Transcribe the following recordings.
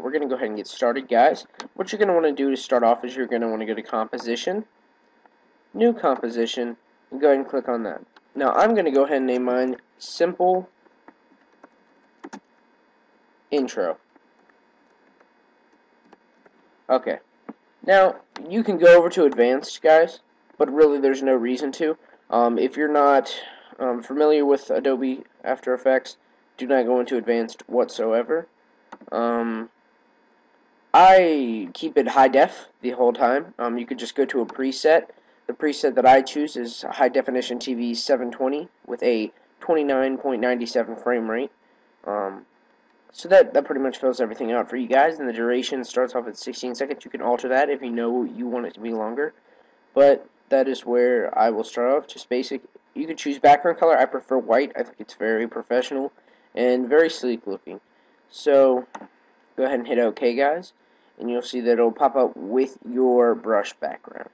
we're going to go ahead and get started, guys. What you're going to want to do to start off is you're going to want to go to Composition, New Composition, and go ahead and click on that. Now, I'm going to go ahead and name mine Simple Intro. Okay. Now, you can go over to Advanced, guys, but really there's no reason to. If you're not familiar with Adobe After Effects, do not go into Advanced whatsoever. I keep it high def the whole time. You could just go to a preset. The preset that I choose is High Definition TV 720 with a 29.97 frame rate. So that pretty much fills everything out for you guys, and the duration starts off at 16 seconds. You can alter that if you know you want it to be longer, but that is where I will start off, just basic. You can choose background color. I prefer white. I think it's very professional and very sleek looking. So go ahead and hit OK, guys, and you'll see that it'll pop up with your brush background.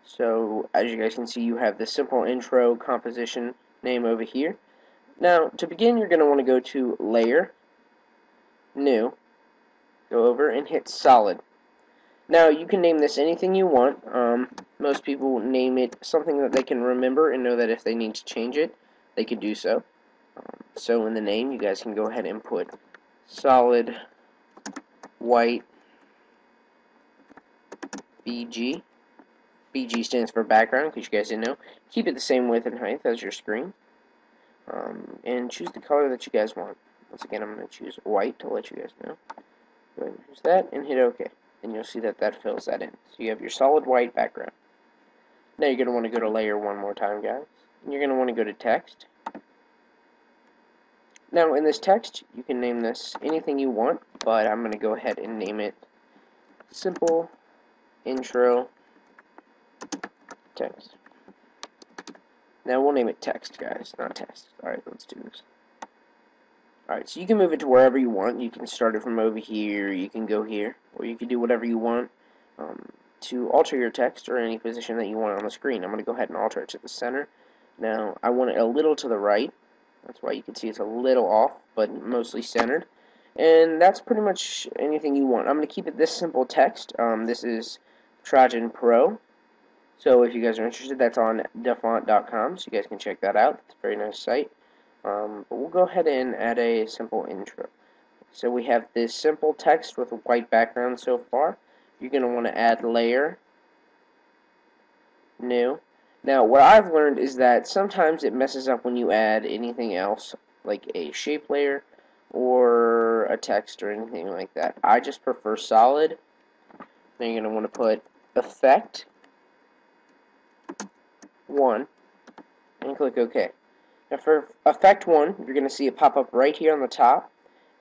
So as you guys can see, you have the Simple Intro composition name over here. Now, to begin, you're going to want to go to Layer, New, go over and hit Solid. Now, you can name this anything you want. Most people name it something that they can remember and know that if they need to change it, they can do so. So in the name, you guys can go ahead and put Solid White BG. BG stands for background, in case you guys didn't know. Keep it the same width and height as your screen. And choose the color that you guys want. Once again, I'm going to choose white to let you guys know. Go ahead and choose that and hit OK. And you'll see that that fills that in. So you have your solid white background. Now you're going to want to go to Layer one more time, guys. And you're going to want to go to Text. Now in this text, you can name this anything you want, but I'm going to go ahead and name it Simple Intro Text. Now we'll name it Text, guys, not Test. Alright, let's do this. Alright, so you can move it to wherever you want. You can start it from over here, you can go here, or you can do whatever you want to alter your text or any position that you want on the screen. I'm going to go ahead and alter it to the center. Now, I want it a little to the right. That's why you can see it's a little off, but mostly centered. And that's pretty much anything you want. I'm going to keep it this simple text. This is Trajan Pro. So if you guys are interested, that's on defont.com, so you guys can check that out. It's a very nice site. But we'll go ahead and add a simple intro. So we have this simple text with a white background so far. You're going to want to add Layer, New. Now, what I've learned is that sometimes it messes up when you add anything else, like a shape layer or a text or anything like that. I just prefer solid. Then you're going to want to put Effect 1 and click OK. Now for Effect 1, you're going to see it pop up right here on the top.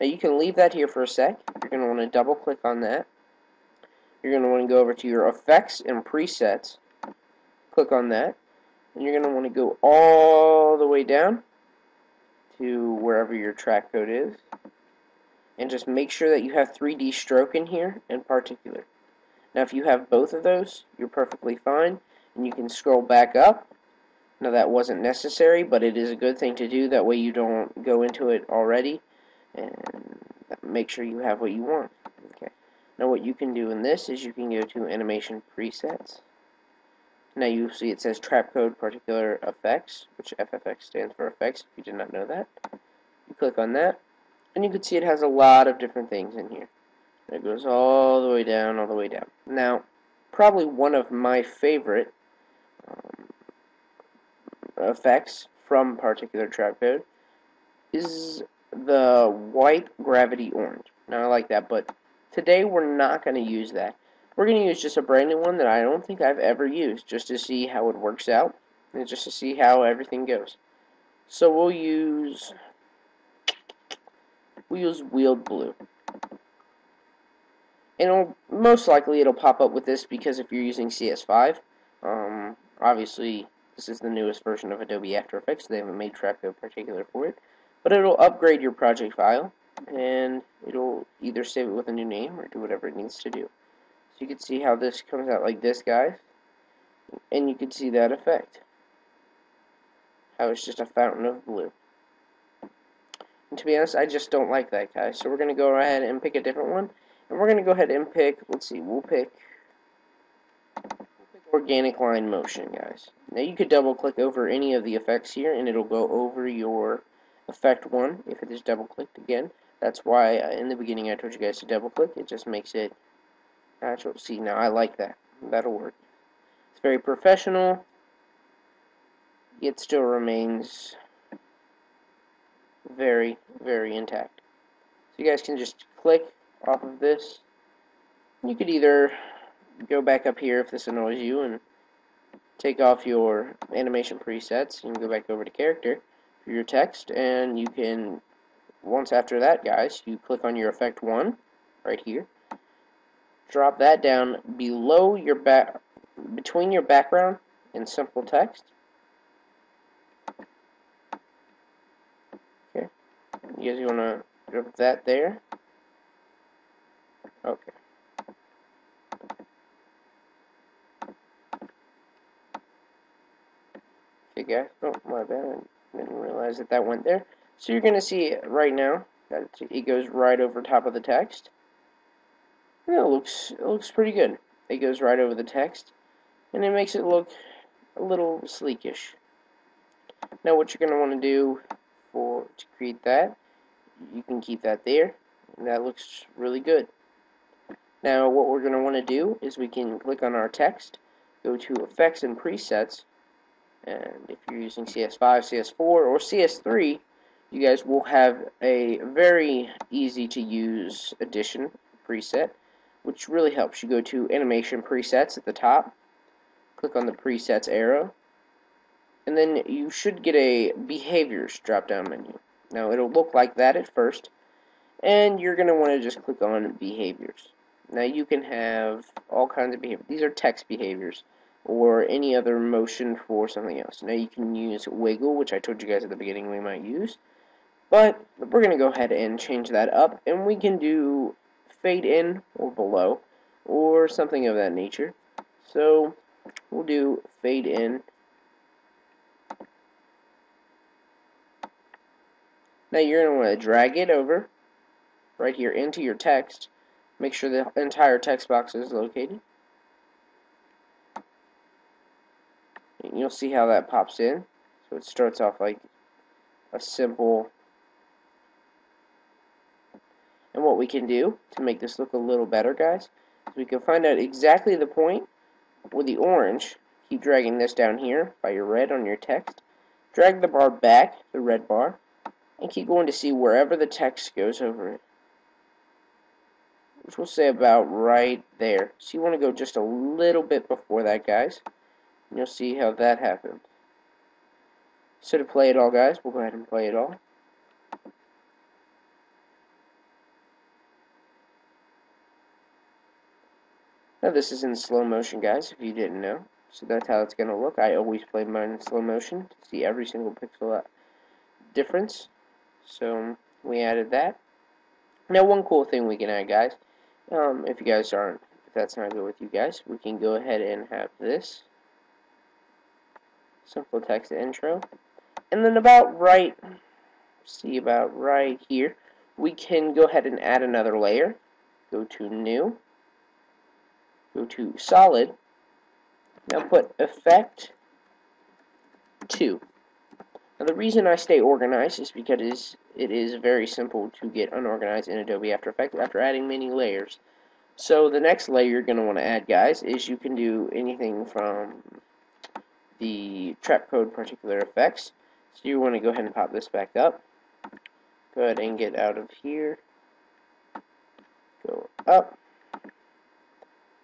Now you can leave that here for a sec. You're going to want to double click on that. You're going to want to go over to your Effects and Presets. Click on that. And you're going to want to go all the way down to wherever your track code is. And just make sure that you have 3D stroke in here and particular. Now if you have both of those, you're perfectly fine. And you can scroll back up. Now that wasn't necessary, but it is a good thing to do. That way you don't go into it already. And make sure you have what you want. Okay. Now what you can do in this is you can go to Animation Presets. Now you see it says Trap Code Particular Effects, which FFX stands for Effects, if you did not know that. You click on that, and you can see it has a lot of different things in here. It goes all the way down, all the way down. Now, probably one of my favorite effects from particular trap code is the white gravity orange. Now I like that, but today we're not going to use that. We're going to use just a brand new one that I don't think I've ever used, just to see how it works out and just to see how everything goes. So we'll use Wheeled Blue. And most likely it'll pop up with this because if you're using CS5, obviously this is the newest version of Adobe After Effects, so they haven't made trap code particular for it. But it'll upgrade your project file, and it'll either save it with a new name or do whatever it needs to do. So you can see how this comes out like this, guys. And you can see that effect. How it's just a fountain of blue. And to be honest, I just don't like that, guys. So we're going to go ahead and pick a different one. And we're going to go ahead and pick, let's see, we'll pick organic line motion, guys. Now you could double click over any of the effects here and it'll go over your effect 1 if it is double clicked again. That's why in the beginning I told you guys to double click. It just makes it natural. See, now I like that. That'll work. It's very professional. It still remains very, very intact. So you guys can just click off of this. You could either go back up here if this annoys you and take off your animation presets. You can go back over to character for your text, and you can, once after that, guys, you click on your effect 1 right here. Drop that down below your between your background and simple text. Okay. You guys want to drop that there? Okay. Okay, guys. Oh, my bad. I didn't realize that that went there. So you're going to see right now that it goes right over top of the text. And it looks pretty good. It goes right over the text, and it makes it look a little sleekish. Now, what you're going to want to do to create that, you can keep that there, and that looks really good. Now, what we're going to want to do is we can click on our text, go to Effects and Presets, and if you're using CS5, CS4, or CS3, you guys will have a very easy to use addition preset, which really helps. You go to Animation Presets at the top, click on the Presets arrow, and then you should get a Behaviors drop-down menu. Now, it'll look like that at first, and you're going to want to just click on Behaviors. Now, you can have all kinds of behaviors. These are text behaviors, or any other motion for something else. Now, you can use Wiggle, which I told you guys at the beginning we might use, but we're going to go ahead and change that up, and we can do Fade in or below, or something of that nature. So, we'll do Fade in. Now you're going to want to drag it over right here into your text. Make sure the entire text box is located. And you'll see how that pops in. So it starts off like a simple. And what we can do to make this look a little better, guys, is we can find out exactly the point with the orange. Keep dragging this down here by your red on your text. Drag the bar back, the red bar, and keep going to see wherever the text goes over it, which we'll say about right there. So you want to go just a little bit before that, guys, and you'll see how that happens. So to play it all, guys, we'll go ahead and play it all. Now this is in slow motion, guys, if you didn't know. So that's how it's going to look. I always play mine in slow motion to see every single pixel difference. So we added that. Now one cool thing we can add, guys, if that's not good with you guys, we can go ahead and have this simple text intro, and then about right here, we can go ahead and add another layer. Go to New, go to Solid. Now put Effect 2. Now the reason I stay organized is because it is very simple to get unorganized in Adobe After Effects after adding many layers. So the next layer you're going to want to add, guys, is you can do anything from the trap code particular effects. So you want to go ahead and pop this back up. Go ahead and get out of here. Go up.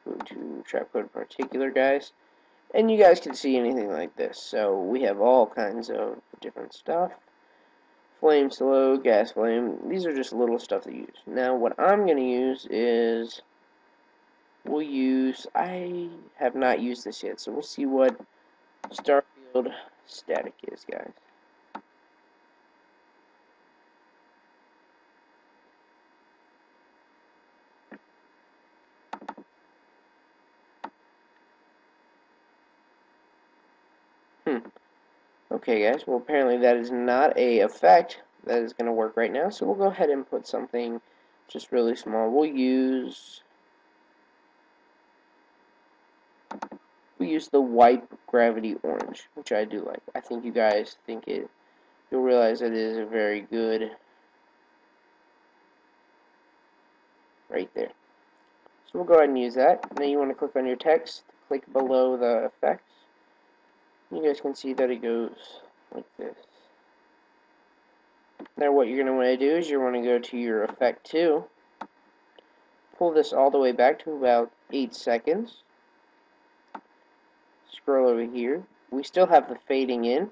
Go to trap code particular, guys. And you guys can see anything like this. So we have all kinds of different stuff. Flame slow, gas flame. These are just little stuff to use. Now what I'm going to use is, I have not used this yet. So we'll see what Starfield static is, guys. Okay, guys, well apparently that is not a effect that is going to work right now, so we'll go ahead and put something just really small. We'll use the white gravity orange, which I do like. I think you guys think it. You'll realize it is a very good right there. So we'll go ahead and use that. Now you want to click on your text, click below the effects. You guys can see that it goes like this. Now what you're going to want to do is you want to go to your effect 2, pull this all the way back to about 8 seconds, scroll over here. We still have the fading in.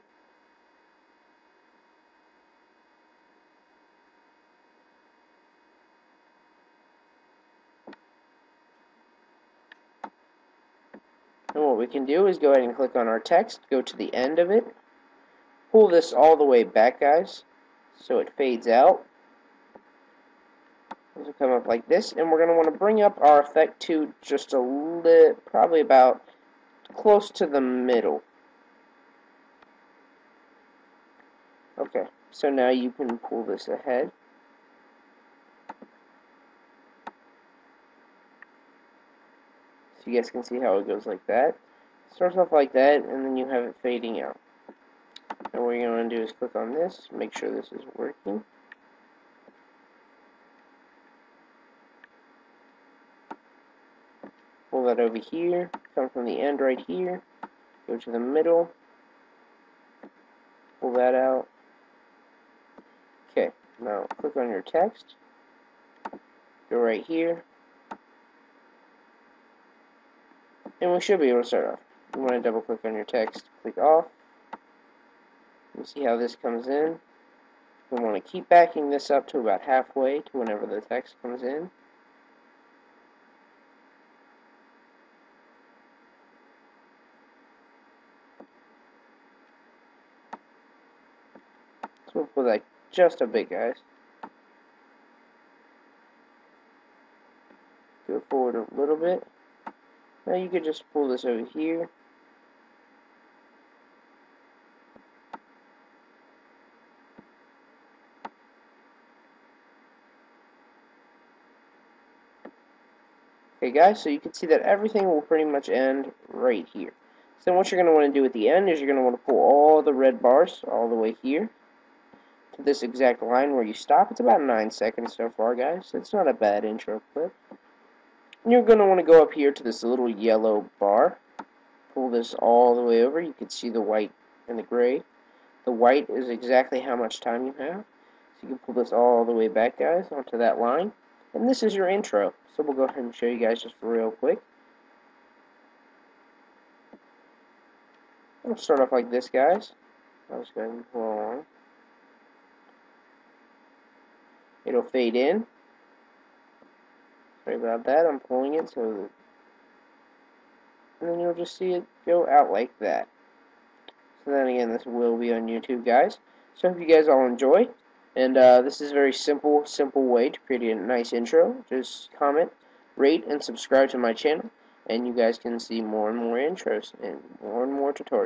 And what we can do is go ahead and click on our text, go to the end of it, pull this all the way back, guys, so it fades out. This will come up like this, and we're going to want to bring up our effect to just a little, probably about close to the middle. Okay, so now you can pull this ahead. So you guys can see how it goes like that. It starts off like that, and then you have it fading out. And what you're going to do is click on this, make sure this is working. Pull that over here, come from the end right here, go to the middle, pull that out. Okay, now click on your text, go right here, and we should be able to start off. You want to double click on your text, click off. You see how this comes in. We want to keep backing this up to about halfway to whenever the text comes in. So we'll pull that just a bit, guys. Go forward a little bit. Now you could just pull this over here. Okay guys, so you can see that everything will pretty much end right here. So then what you're going to want to do at the end is you're going to want to pull all the red bars all the way here to this exact line where you stop. It's about 9 seconds so far, guys. It's not a bad intro clip. And you're going to want to go up here to this little yellow bar. Pull this all the way over. You can see the white and the gray. The white is exactly how much time you have. So you can pull this all the way back, guys, onto that line. And this is your intro. So we'll go ahead and show you guys just real quick. We'll start off like this, guys. I'll just go ahead and pull along. It'll fade in. Sorry about that. I'm pulling it so that, and then you'll just see it go out like that. So then again, this will be on YouTube, guys. So I hope you guys all enjoy. And this is a very simple way to create a nice intro. Just comment, rate, and subscribe to my channel. And you guys can see more and more intros and more tutorials.